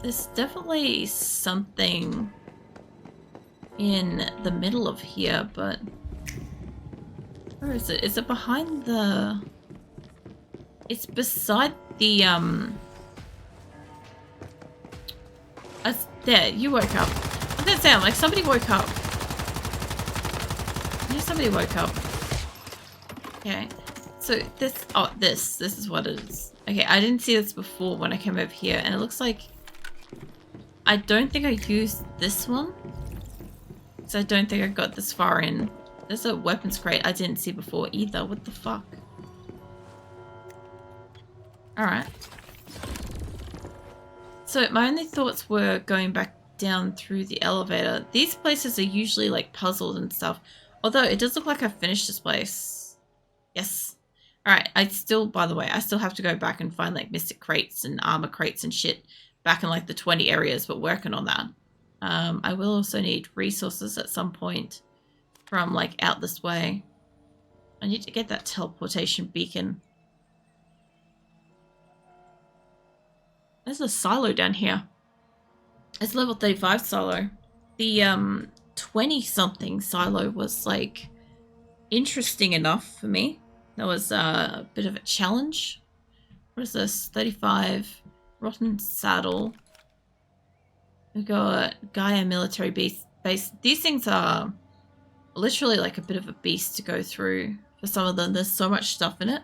There's definitely something in the middle of here, but where is it? Is it behind the... It's beside the, there, you woke up. I was gonna say, I'm like, somebody woke up. Yeah, somebody woke up. Okay. So this, oh, this is what it is. Okay, I didn't see this before when I came over here, and it looks like I don't think I used this one. So I don't think I got this far in. There's a weapons crate I didn't see before either. What the fuck? Alright. So my only thoughts were going back down through the elevator. These places are usually like puzzled and stuff. Although it does look like I finished this place. Yes. Alright, I still, by the way, I still have to go back and find like mystic crates and armor crates and shit back in like the 20 areas, but working on that. I will also need resources at some point from like out this way. I need to get that teleportation beacon. There's a silo down here. It's level 35 silo. The 20-something silo was like interesting enough for me. That was a bit of a challenge. What is this? 35 rotten saddle. We got Gaia military base. These things are literally like a bit of a beast to go through for some of them. There's so much stuff in it.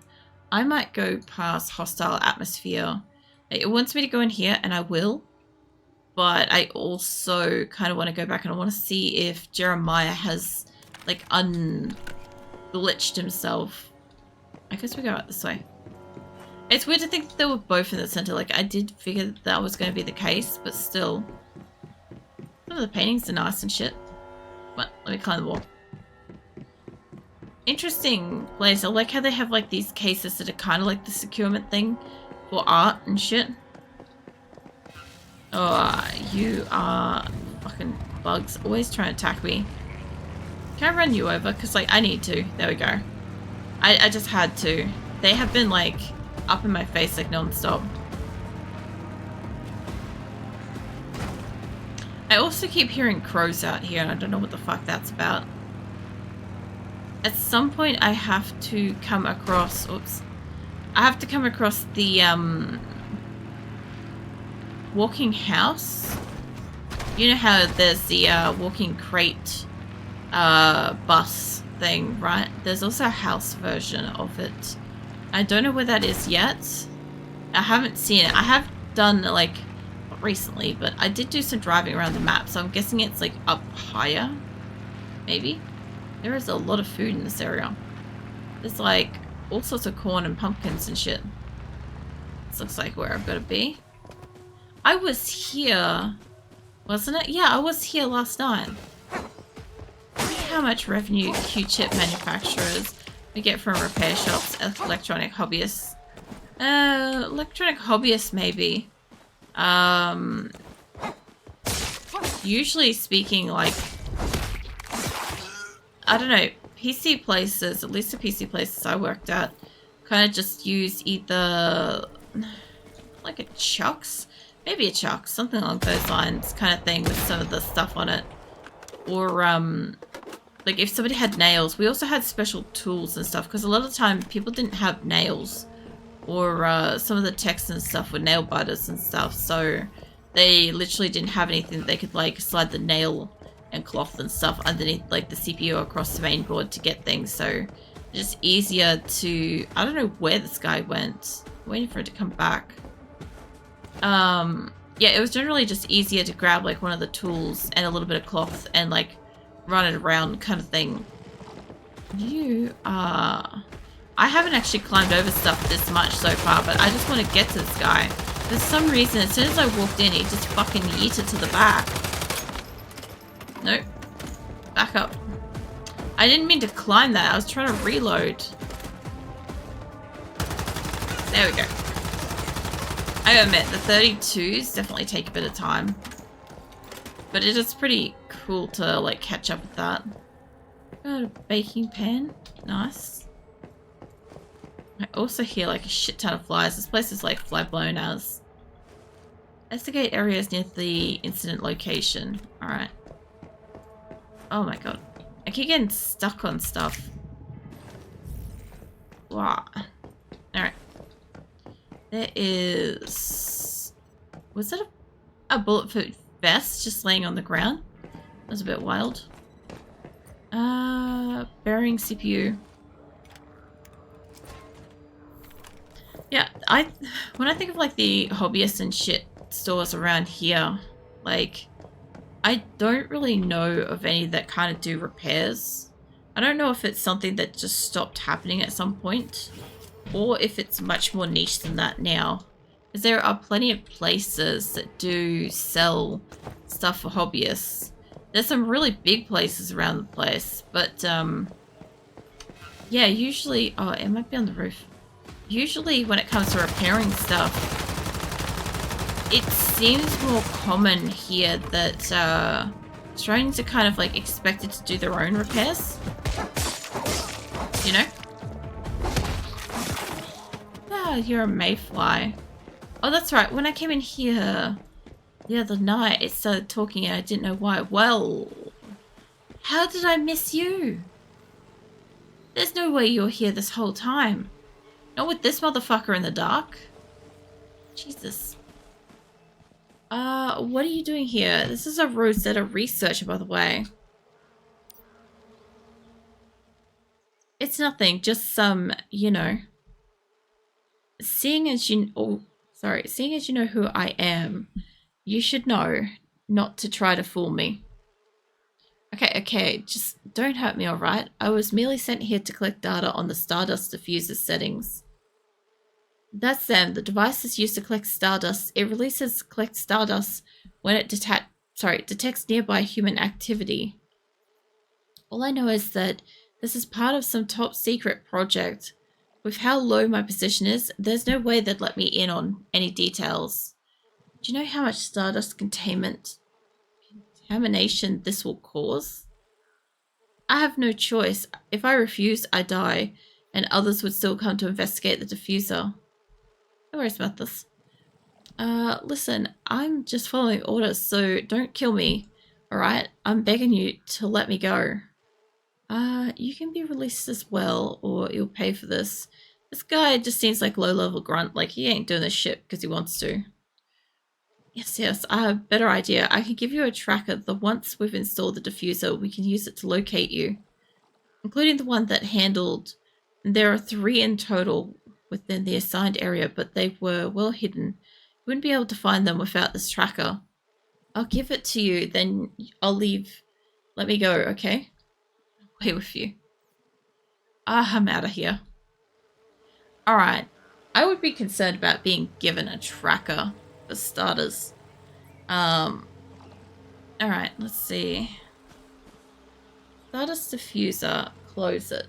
I might go past hostile atmosphere. It wants me to go in here, and I will. But I also kind of want to go back and I want to see if Jeremiah has like unglitched himself. I guess we go out this way. It's weird to think that they were both in the center. Like, I did figure that was going to be the case, but still. Some of the paintings are nice and shit. But let me climb the wall. Interesting place. I like how they have like these cases that are kind of like the securement thing for art and shit. Oh, you are fucking bugs. Always trying to attack me. Can I run you over? Because like I need to. There we go. I just had to. They have been like up in my face like non-stop. I also keep hearing crows out here, and I don't know what the fuck that's about. At some point, I have to come across... Oops. I have to come across the, walking house. You know how there's the, walking crate, bus thing, right? There's also a house version of it. I don't know where that is yet. I haven't seen it. I have done, like... recently, but I did do some driving around the map, so I'm guessing it's like up higher, maybe. There is a lot of food in this area. There's like all sorts of corn and pumpkins and shit. This looks like where I've got to be. I was here, wasn't it? Yeah, I was here last night. Look at how much revenue Q-chip manufacturers we get from repair shops, electronic hobbyists. Electronic hobbyists maybe. Usually speaking, like, I don't know, PC places, at least the PC places I worked at, kind of just use either, like a chucks, maybe a chuck, something along those lines kind of thing with some of the stuff on it. Or, like if somebody had nails, we also had special tools and stuff, because a lot of the time people didn't have nails. Or some of the texts and stuff were nail biters and stuff, so they literally didn't have anything that they could like slide the nail and cloth and stuff underneath like the CPU across the main board to get things, so just easier to... I don't know where this guy went. I'm waiting for it to come back. Yeah, it was generally just easier to grab like one of the tools and a little bit of cloth and like run it around kind of thing. You are... I haven't actually climbed over stuff this much so far, but I just want to get to this guy. For some reason, as soon as I walked in, he just fucking yeeted to the back. Nope. Back up. I didn't mean to climb that. I was trying to reload. There we go. I gotta admit, the 32s definitely take a bit of time. But it is pretty cool to, like, catch up with that. Got a baking pan. Nice. I also hear like a shit ton of flies. This place is like fly blown as. Investigate areas near the incident location. Alright. Oh my god. I keep getting stuck on stuff. Wow. Alright. There is... Was that a bulletproof vest just laying on the ground? That was a bit wild. Bearing CPU. Yeah, when I think of like the hobbyist and shit stores around here, like I don't really know of any that kind of do repairs. I don't know if it's something that just stopped happening at some point or if it's much more niche than that now. Because there are plenty of places that do sell stuff for hobbyists. There's some really big places around the place, but yeah, usually, oh, it might be on the roof. Usually when it comes to repairing stuff, it seems more common here that Australians are kind of like expected to do their own repairs. You know? Ah, you're a mayfly. Oh, that's right. When I came in here the other night, it started talking and I didn't know why. Well, how did I miss you? There's no way you're here this whole time. Not with this motherfucker in the dark. Jesus. What are you doing here? This is a Rosetta researcher, by the way. It's nothing, just some, you know. Seeing as you know who I am, you should know not to try to fool me. Okay, just don't hurt me, alright? I was merely sent here to collect data on the Stardust diffuser settings. That's them. The device is used to collect Stardust. It collects Stardust when it detects nearby human activity. All I know is that this is part of some top secret project. With how low my position is, there's no way they'd let me in on any details. Do you know how much Stardust contamination this will cause? I have no choice. If I refuse, I die, and others would still come to investigate the diffuser. No worries about this. Listen, I'm just following orders, so don't kill me, alright? I'm begging you to let me go. You can be released as well, or you'll pay for this. This guy just seems like low-level grunt, like he ain't doing this shit because he wants to. Yes, I have a better idea. I can give you a tracker that once we've installed the diffuser, we can use it to locate you. Including the one that handled... There are 3 in total within the assigned area, but they were well hidden. You wouldn't be able to find them without this tracker. I'll give it to you, then I'll leave. Let me go, okay? Away with you. I'm out of here. Alright. I would be concerned about being given a tracker, for starters. Alright, let's see. Stardust diffuser. Close it.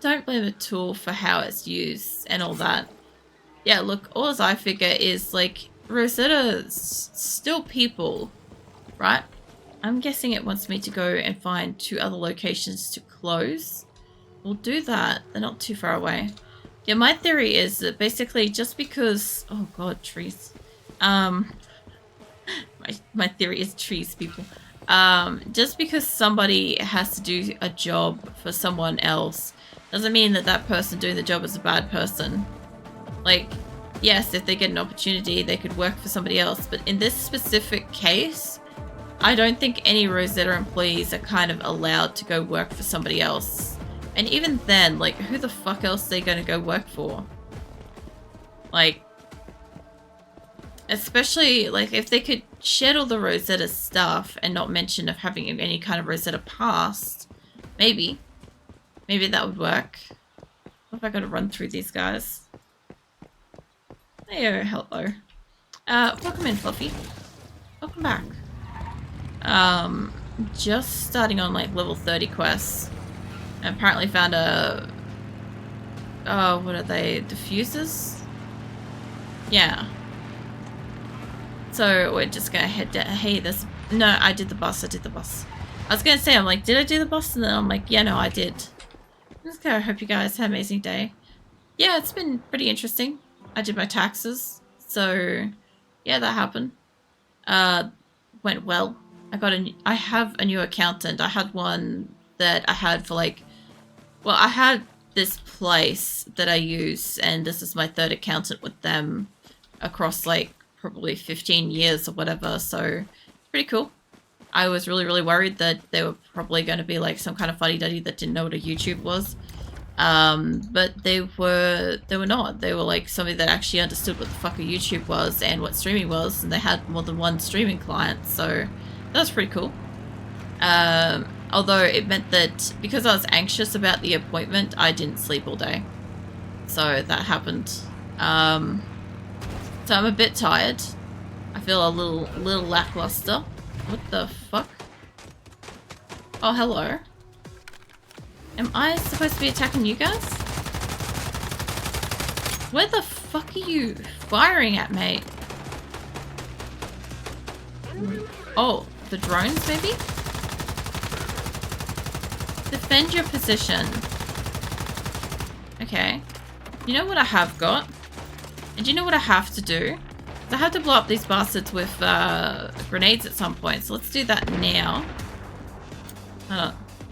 Don't blame a tool for how it's used and all that. Yeah, look, all I figure is, like, Rosetta's still people, right? I'm guessing it wants me to go and find 2 other locations to close. We'll do that. They're not too far away. Yeah, my theory is that basically just because... Oh god, trees. My theory is trees, people. Just because somebody has to do a job for someone else doesn't mean that that person doing the job is a bad person. Like, yes, if they get an opportunity, they could work for somebody else. But in this specific case, I don't think any Rosetta employees are kind of allowed to go work for somebody else. And even then, like, who the fuck else are they going to go work for? Like, especially, like, if they could shed all the Rosetta stuff and not mention of having any kind of Rosetta past, maybe that would work. What if I got to run through these guys? Hey, hello. Welcome in, Fluffy. Welcome back. Just starting on, like, level 30 quests. I apparently found a... Oh, what are they? Diffusers? Yeah. So, we're just gonna head down... Hey, there's... No, I did the bus. I was gonna say, I'm like, did I do the bus? And then I'm like, yeah, no, I did. Let's go. I hope you guys had an amazing day. Yeah, it's been pretty interesting. I did my taxes. So yeah, that happened. Went well. I have a new accountant. I had one that I had for like, well, I had this place that I use, and this is my third accountant with them across like probably 15 years or whatever. So pretty cool. I was really, really worried that they were probably going to be like some kind of fuddy-duddy that didn't know what a YouTube was. But they were not. They were like somebody that actually understood what the fuck a YouTube was and what streaming was, and they had more than one streaming client, so that was pretty cool. Although it meant that because I was anxious about the appointment, I didn't sleep all day. So that happened. So I'm a bit tired. I feel a little lackluster. What the fuck? Oh, hello. Am I supposed to be attacking you guys? Where the fuck are you firing at, mate? Oh, the drones, maybe? Defend your position. Okay. You know what I have got? And do you know what I have to do? I have to blow up these bastards with grenades at some point, so let's do that now.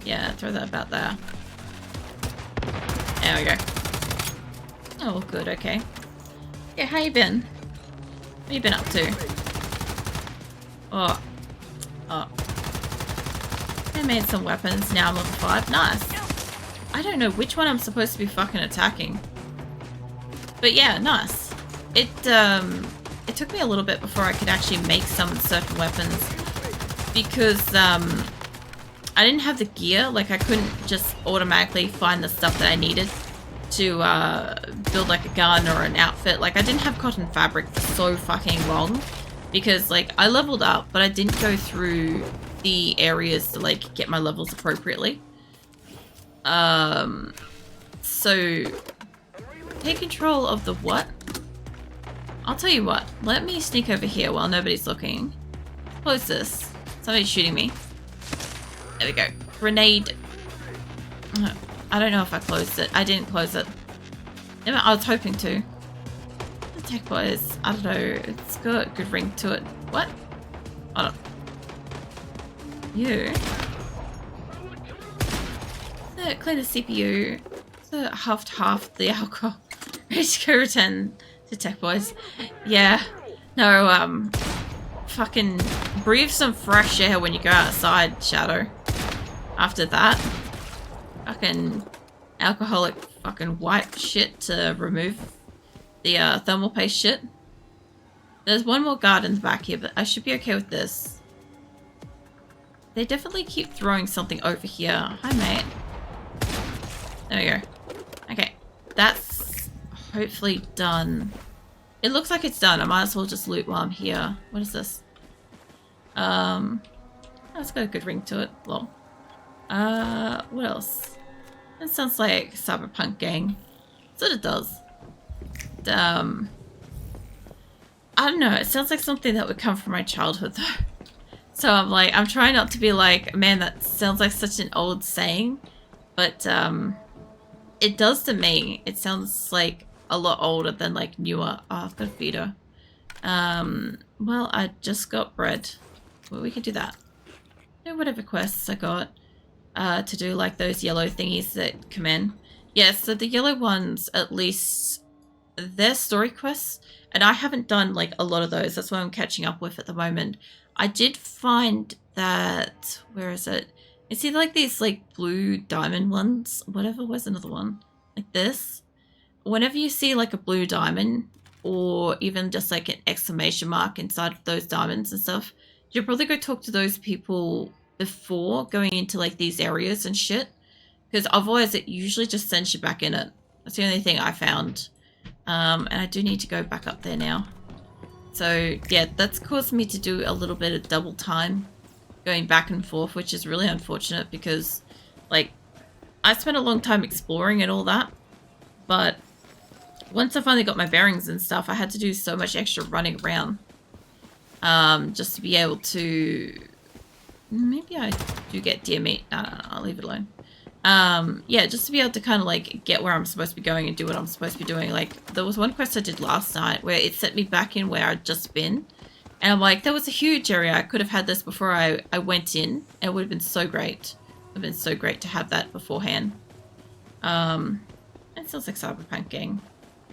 Yeah, throw that about there. There we go. Oh, good, okay. Yeah, how you been? What you been up to? Oh. I made some weapons, now I'm level 5. Nice. I don't know which one I'm supposed to be fucking attacking. But yeah, nice. It took me a little bit before I could actually make some certain weapons because I didn't have the gear. Like, I couldn't just automatically find the stuff that I needed to build like a gun or an outfit. Like, I didn't have cotton fabric for so fucking long because like I leveled up, but I didn't go through the areas to like get my levels appropriately. So take control of the what? I'll tell you what, let me sneak over here while nobody's looking. Close this. Somebody's shooting me. There we go. Grenade. I don't know if I closed it. I didn't close it. I was hoping to. The tech boys, I don't know. It's got a good ring to it. What? Hold on. You. Clean the CPU. So half the alcohol. Ready to go return to tech boys. Yeah. No, fucking breathe some fresh air when you go outside, Shadow. After that. Fucking alcoholic fucking white shit to remove the thermal paste shit. There's one more guard in the back here, but I should be okay with this. They definitely keep throwing something over here. Hi, mate. There we go. Okay. That's hopefully done. It looks like it's done. I might as well just loot while I'm here. What is this? That's got a good ring to it. Lol. What else? That sounds like Cyberpunk gang. That's what it does. I don't know. It sounds like something that would come from my childhood, though. So I'm like, I'm trying not to be like, man, that sounds like such an old saying. But, it does to me. It sounds like a lot older than like newer. Oh, I've got a feeder. Well, I just got bread. Well, we can do that. Do whatever quests I got to do, like those yellow thingies that come in. Yeah, so the yellow ones, at least, they're story quests, and I haven't done like a lot of those. That's what I'm catching up with at the moment. I did find that, where is it? It's either like these like blue diamond ones, whatever. Where's another one? Like this. Whenever you see like a blue diamond, or even just like an exclamation mark inside of those diamonds and stuff, you'll probably go talk to those people before going into like these areas and shit, because otherwise it usually just sends you back in it. That's the only thing I found. And I do need to go back up there now. So yeah, that's caused me to do a little bit of double time going back and forth, which is really unfortunate because like I spent a long time exploring and all that, but once I finally got my bearings and stuff, I had to do so much extra running around just to be able to... Maybe I do get deer meat. No, I'll leave it alone. Yeah, just to be able to kind of like get where I'm supposed to be going and do what I'm supposed to be doing. Like there was one quest I did last night where it sent me back in where I'd just been, and I'm like, there was a huge area. I could have had this before I went in, and it would have been so great. It would have been so great to have that beforehand. It sounds like Cyberpunk game.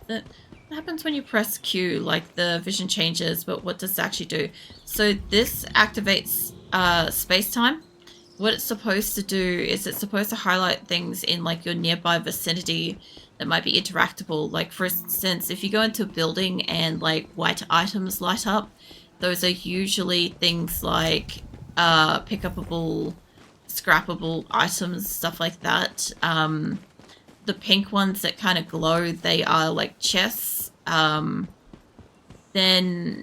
What happens when you press Q? Like the vision changes, but what does it actually do? So this activates space-time. What it's supposed to do is it's supposed to highlight things in like your nearby vicinity that might be interactable. Like for instance, if you go into a building and like white items light up, those are usually things like pick-upable, scrappable items, stuff like that. The pink ones that kind of glow, they are like chests. Then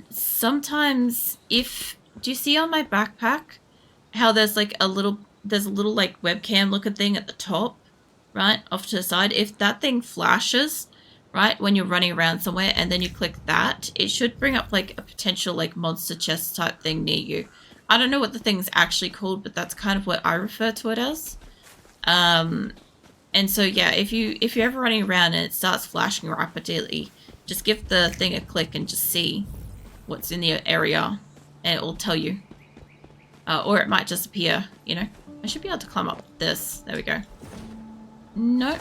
sometimes do you see on my backpack how there's a little like webcam looking thing at the top, right, off to the side? If that thing flashes, right, when you're running around somewhere and then you click that, it should bring up like a potential like monster chest type thing near you. I don't know what the thing's actually called, but that's kind of what I refer to it as. And so yeah, if you're ever running around and it starts flashing rapidly, just give the thing a click and just see what's in the area, and it will tell you. Or it might just appear, you know. I should be able to climb up this. There we go. No.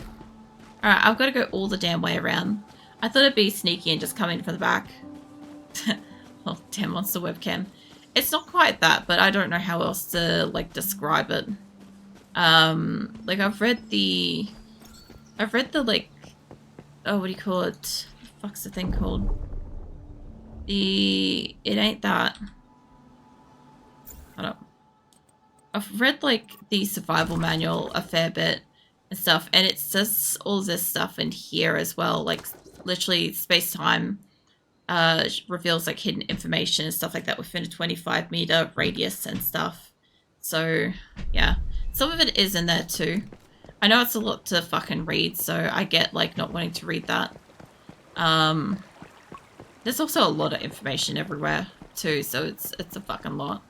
Alright, I've got to go all the damn way around. I thought it'd be sneaky and just come in from the back. Oh, damn monster webcam. It's not quite that, but I don't know how else to like describe it. Like I've read the like, oh, what do you call it? What the fuck's the thing called? It ain't that. Hold up. I've read like the survival manual a fair bit and stuff, and it says all this stuff in here as well, like literally space-time reveals like hidden information and stuff like that within a 25-meter radius and stuff. So yeah, some of it is in there too. I know it's a lot to fucking read, so I get like not wanting to read that. There's also a lot of information everywhere too, so it's a fucking lot.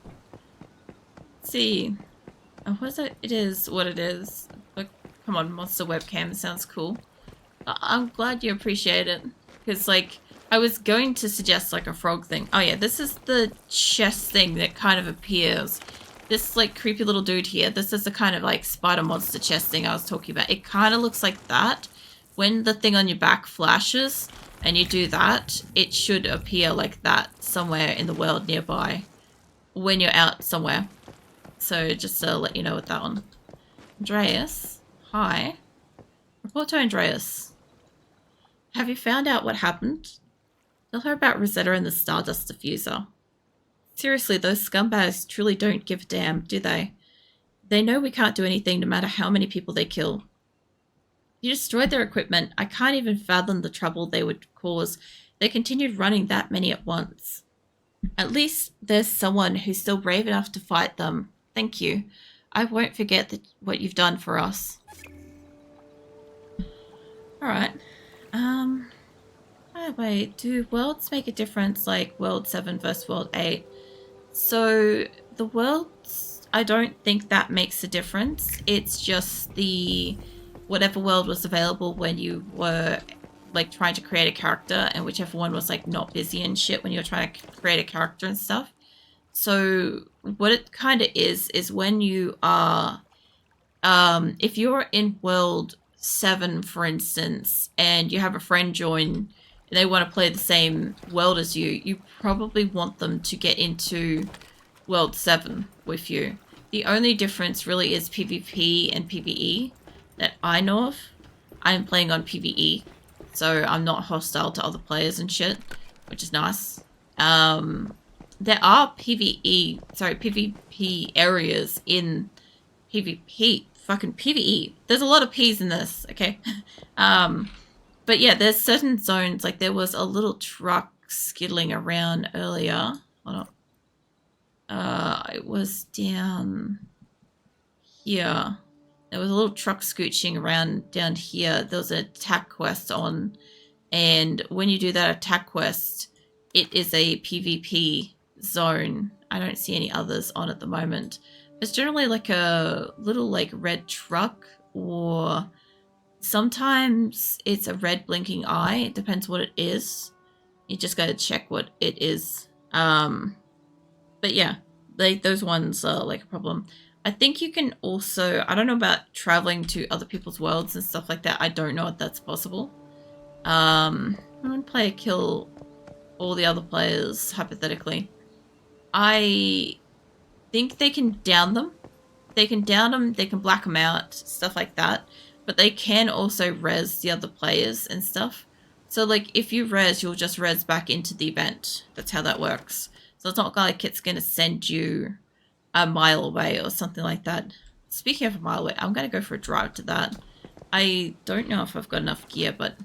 Let's see. Oh, what is it? It is what it is. Like, come on, monster webcam sounds cool. I'm glad you appreciate it, because like I was going to suggest like a frog thing. Oh yeah, this is the chest thing that kind of appears. This like creepy little dude here, this is the kind of like spider monster chest thing I was talking about. It kind of looks like that. When the thing on your back flashes and you do that, it should appear like that somewhere in the world nearby when you're out somewhere. So just to let you know with that one. Andreas, hi. Report to Andreas. Have you found out what happened? Tell her about Rosetta and the Stardust diffuser. Seriously, those scumbags truly don't give a damn, do they? They know we can't do anything no matter how many people they kill. You destroyed their equipment. I can't even fathom the trouble they would cause. They continued running that many at once. At least there's someone who's still brave enough to fight them. Thank you. I won't forget what you've done for us. Alright. Wait, do worlds make a difference, like World 7 versus World 8? So, the worlds, I don't think that makes a difference. It's just whatever world was available when you were, like, trying to create a character, and whichever one was, like, not busy and shit when you were trying to create a character and stuff. So, what it kind of is when you are, if you're in World 7, for instance, and you have a friend join, and they want to play the same world as you, you probably want them to get into World 7 with you. The only difference really is PvP and PvE that I know of. I'm playing on PvE, so I'm not hostile to other players and shit, which is nice. There are PvP areas in PvP. Fucking PvE. There's a lot of P's in this, okay? But yeah, there's certain zones, like there was a little truck skittling around earlier. Hold on. It was down here. There was a little truck scooching around down here. There was an attack quest on, and when you do that attack quest, it is a PvP zone. I don't see any others on at the moment. There's generally like a little like red truck or sometimes it's a red blinking eye. It depends what it is. You just gotta check what it is. But yeah, those ones are like a problem. I think you can also, I don't know about traveling to other people's worlds and stuff like that. I don't know if that's possible. One player kill all the other players, hypothetically. I think they can down them. They can down them, they can black them out, stuff like that. But they can also res the other players and stuff. So, like, if you res, you'll just res back into the event. That's how that works. So it's not like it's going to send you a mile away or something like that. Speaking of a mile away, I'm going to go for a drive to that. I don't know if I've got enough gear, but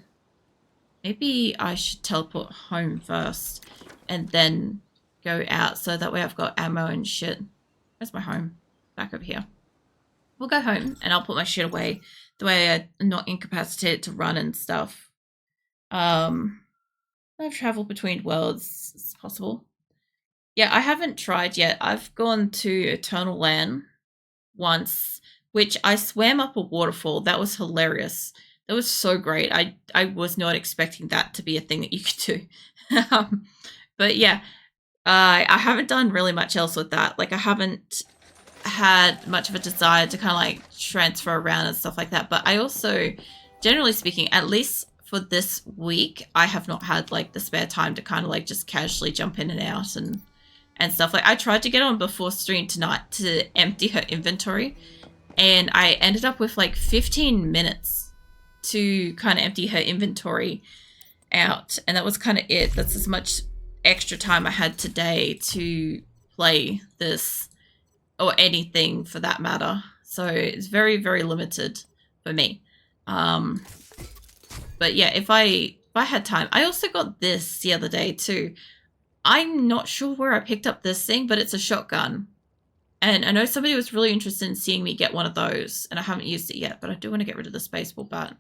maybe I should teleport home first and then go out so that way I've got ammo and shit. Where's my home? Back over here. We'll go home and I'll put my shit away the way I'm not incapacitated to run and stuff. I've traveled between worlds. It's possible. Yeah, I haven't tried yet. I've gone to Eternal Land once, which I swam up a waterfall. That was hilarious. That was so great. I was not expecting that to be a thing that you could do. But yeah, I haven't done really much else with that. Like, I haven't had much of a desire to kind of like transfer around and stuff like that. But I also, generally speaking, at least for this week, I have not had like the spare time to kind of like just casually jump in and out and stuff. Like, I tried to get on before stream tonight to empty her inventory, and I ended up with like 15 minutes to kind of empty her inventory out, and that was kind of it. That's as much extra time I had today to play this or anything for that matter. So it's very, very limited for me. But yeah, if I had time. I also got this the other day too. I'm not sure where I picked up this thing, but it's a shotgun. And I know somebody was really interested in seeing me get one of those, and I haven't used it yet, but I do want to get rid of the spaceball bat.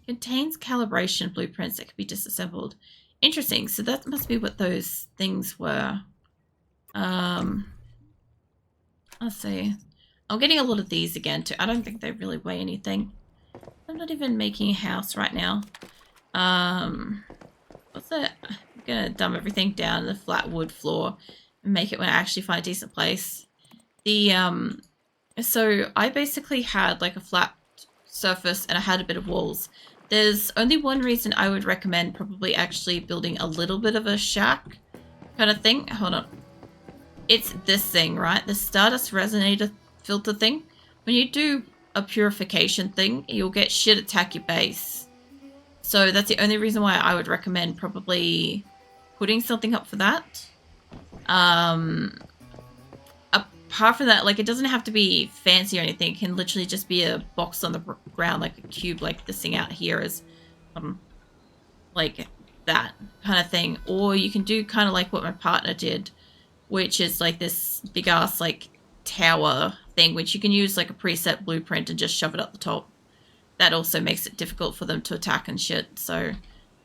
Contains calibration blueprints that can be disassembled. Interesting. So that must be what those things were. Let's see. I'm getting a lot of these again too. I don't think they really weigh anything. I'm not even making a house right now. What's that? I'm gonna dump everything down to the flat wood floor and make it when I actually find a decent place. So I basically had like a flat surface and I had a bit of walls. There's only one reason I would recommend probably actually building a little bit of a shack kind of thing. Hold on. It's this thing, right? The Stardust Resonator filter thing. When you do a purification thing, you'll get shit attack your base. So that's the only reason why I would recommend probably putting something up for that. Apart from that, like, it doesn't have to be fancy or anything. It can literally just be a box on the ground, like a cube, like this thing out here is, like that kind of thing. Or you can do kind of like what my partner did, which is like this big ass like tower thing, which you can use like a preset blueprint and just shove it up the top. That also makes it difficult for them to attack and shit. So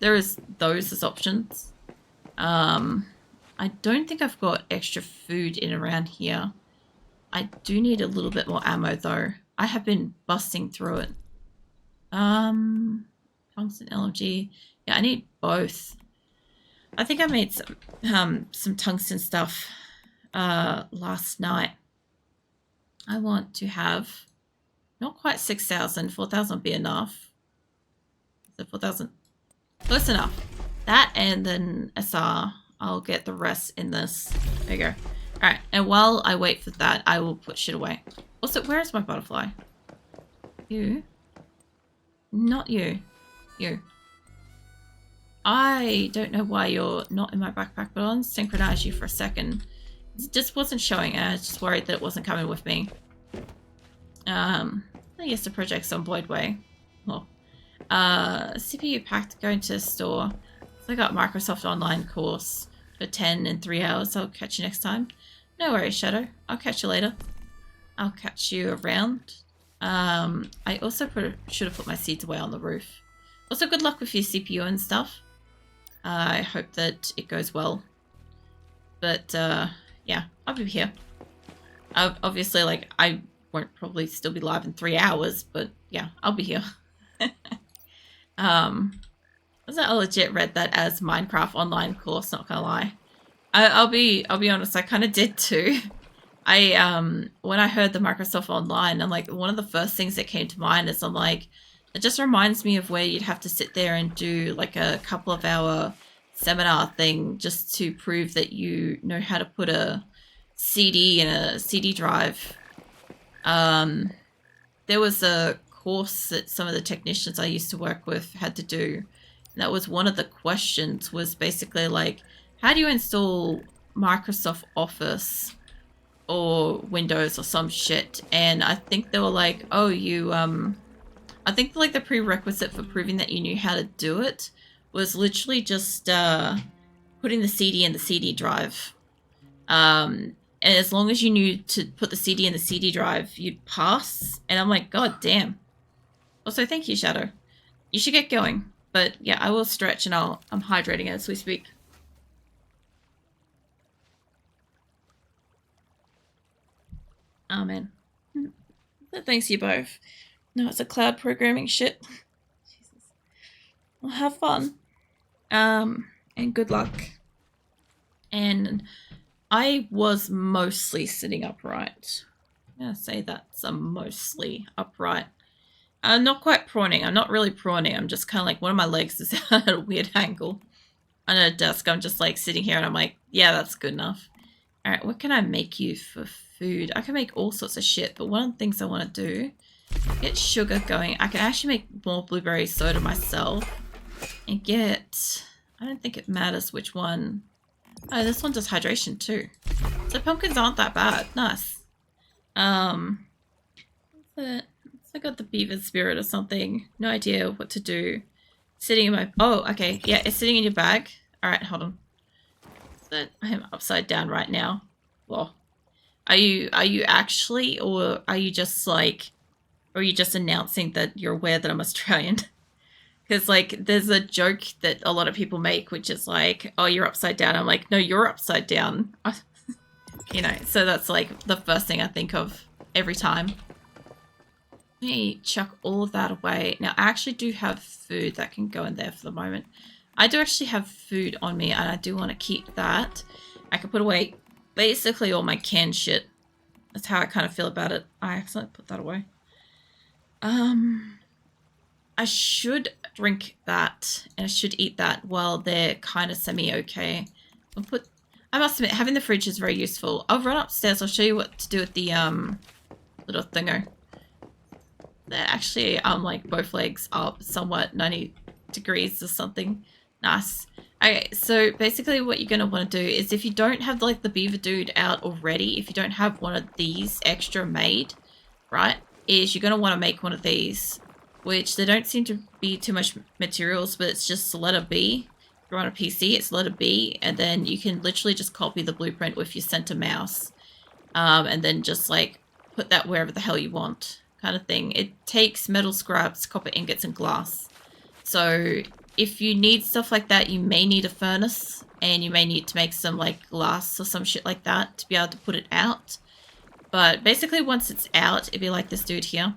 there is those as options. I don't think I've got extra food in around here. I do need a little bit more ammo though. I have been busting through it. Tungsten LMG. Yeah, I need both. I think I made some tungsten stuff last night. I want to have not quite 6,000. 4,000 would be enough. So 4,000. Close enough. That and then SR. I'll get the rest in this. There you go. Alright, and while I wait for that, I will put shit away. Also, where is my butterfly? You? Not you. You. I don't know why you're not in my backpack, but I'll unsynchronize you for a second. It just wasn't showing. I was just worried that it wasn't coming with me. I guess the project's on Boyd Way. Well, CPU packed going to the store. So I got Microsoft Online course for 10 in 3 hours. I'll catch you next time. No worries, Shadow. I'll catch you later. I'll catch you around. I also should have put my seeds away on the roof. Also, good luck with your CPU and stuff. I hope that it goes well. But, yeah, I'll be here. Obviously, like, I won't probably still be live in 3 hours, but yeah, I'll be here. Was that I legit read that as Minecraft online course, not gonna lie. I'll be honest, I kind of did too. When I heard the Microsoft Online, I'm like, one of the first things that came to mind is I'm like, it just reminds me of where you'd have to sit there and do like a couple of hour seminar thing just to prove that you know how to put a CD in a CD drive. There was a course that some of the technicians I used to work with had to do. And that was one of the questions was basically like, how do you install Microsoft Office or Windows or some shit? And I think they were like, oh, I think like the prerequisite for proving that you knew how to do it was literally just putting the CD in the CD drive. And as long as you knew to put the CD in the CD drive, you'd pass. And I'm like, God damn. Also, thank you, Shadow. You should get going. But yeah, I will stretch and I'm hydrating as we speak. Oh, man. Thanks you both. No, it's a cloud programming shit. Jesus. Well, have fun. And good luck. And I was mostly sitting upright. I'm gonna say that's mostly upright. I'm not quite prawning. I'm not really prawning. I'm just kind of like one of my legs is at a weird angle. On a desk, I'm just like sitting here and I'm like, yeah, that's good enough. Alright, what can I make you for food? I can make all sorts of shit, but one of the things I want to do, get sugar going. I can actually make more blueberry soda myself. And get, I don't think it matters which one. Oh, this one does hydration too. So pumpkins aren't that bad. Nice. What's it? I got the beaver spirit or something. No idea what to do. Sitting in my... Oh, okay. Yeah, it's sitting in your bag. Alright, hold on. I am upside down right now. Well, are you actually, or are you just like... Or are you just announcing that you're aware that I'm Australian? Because, like, there's a joke that a lot of people make, which is like, oh, you're upside down. I'm like, no, you're upside down. You know, so that's like the first thing I think of every time. Let me chuck all of that away. Now, I actually do have food that can go in there for the moment. I do actually have food on me, and I do want to keep that. I can put away basically all my canned shit. That's how I kind of feel about it. I accidentally put that away. I should drink that, and I should eat that while they're kind of semi-okay. I must admit, having the fridge is very useful. I'll run upstairs. I'll show you what to do with the little thingo. Actually, like both legs up somewhat 90 degrees or something. Nice. Okay, so basically what you're going to want to do is if you don't have like the beaver dude out already, if you don't have one of these extra made, right, is you're going to want to make one of these, which there don't seem to be too much materials, but it's just the letter B. If you're on a PC, it's letter B, and then you can literally just copy the blueprint with your center mouse, and then just like put that wherever the hell you want. Kind of thing. It takes metal scraps, copper ingots, and glass. So if you need stuff like that, you may need a furnace, and you may need to make some like glass or some shit like that to be able to put it out. But basically once it's out, it'd be like this dude here,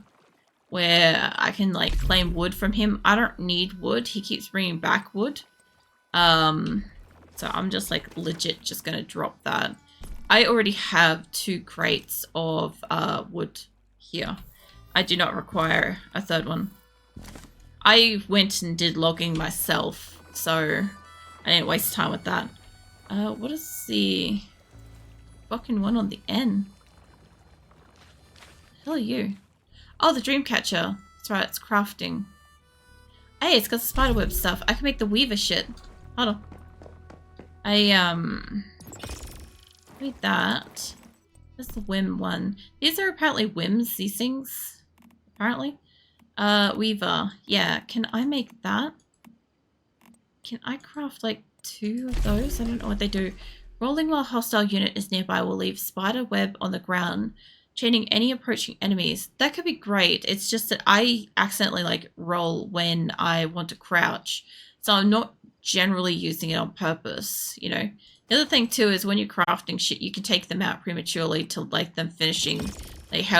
where I can like claim wood from him. I don't need wood. He keeps bringing back wood. So I'm just like legit just gonna drop that. I already have 2 crates of wood here. I do not require a third one. I went and did logging myself, so I didn't waste time with that. What is the fucking one on the N? The hell are you? Oh, the Dreamcatcher. That's right, it's crafting. Hey, it's got the spiderweb stuff. I can make the weaver shit. Hold on. Read that. That's the whim one. These are apparently whims, these things. Apparently. Weaver. Yeah, can I make that? Can I craft like 2 of those? I don't know what they do. Rolling while hostile unit is nearby will leave spider web on the ground, chaining any approaching enemies. That could be great. It's just that I accidentally like roll when I want to crouch. So I'm not generally using it on purpose, you know. The other thing too is when you're crafting shit, you can take them out prematurely to like them finishing like how